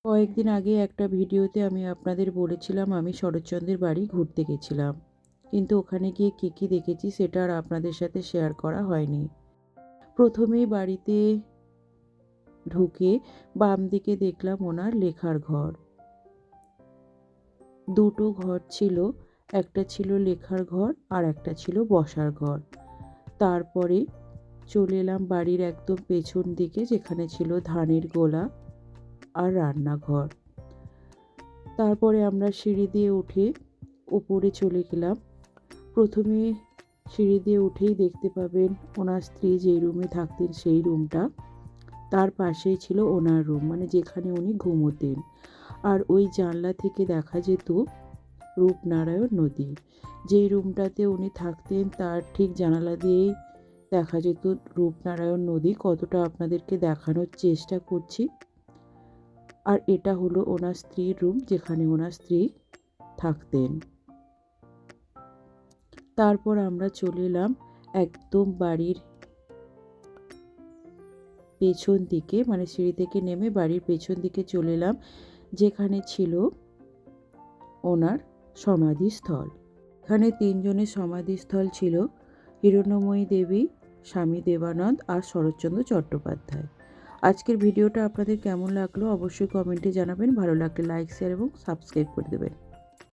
কয়েকদিন আগে একটা ভিডিওতে আমি আপনাদের বলেছিলাম আমি শরৎচন্দ্রের বাড়ি ঘুরতে গেছিলাম, কিন্তু ওখানে গিয়ে কী কী দেখেছি সেটা আর আপনাদের সাথে শেয়ার করা হয়নি। প্রথমেই বাড়িতে ঢুকে বাম দিকে দেখলাম ওনার লেখার ঘর। দুটো ঘর ছিল, একটা ছিল লেখার ঘর আর একটা ছিল বসার ঘর। তারপরে চলে এলাম বাড়ির একদম পেছন দিকে, যেখানে ছিল ধানের গোলা আর রান্নাঘর। তারপরে আমরা সিঁড়ি দিয়ে উঠে উপরে চলে গেলাম। প্রথমে সিঁড়ি দিয়ে উঠেই দেখতে পাবেন ওনার স্ত্রী যেই রুমে থাকতেন সেই রুমটা, তার পাশেই ছিল ওনার রুম, মানে যেখানে উনি ঘুমোতেন। আর ওই জানলা থেকে দেখা যেত রূপনারায়ণ নদী। যেই রুমটাতে উনি থাকতেন তার ঠিক জানালা দিয়েই দেখা যেত রূপনারায়ণ নদী। কতটা আপনাদেরকে দেখানোর চেষ্টা করছি। আর এটা হলো ওনার স্ত্রীর রুম, যেখানে ওনার স্ত্রী থাকতেন। তারপর আমরা চলে এলাম একদম বাড়ির পেছন দিকে, মানে সিঁড়ি থেকে নেমে বাড়ির পেছন দিকে চলে এলাম, যেখানে ছিল ওনার সমাধিস্থল। এখানে তিনজনের সমাধিস্থল ছিল: হিরণ্যময়ী দেবী, স্বামী দেবানন্দ আর শরৎচন্দ্র চট্টোপাধ্যায়। আজকের ভিডিওটা আপনাদের কেমন লাগলো অবশ্যই কমেন্টে জানাবেন। ভালো লাগলে লাইক, শেয়ার এবং সাবস্ক্রাইব করে দেবেন।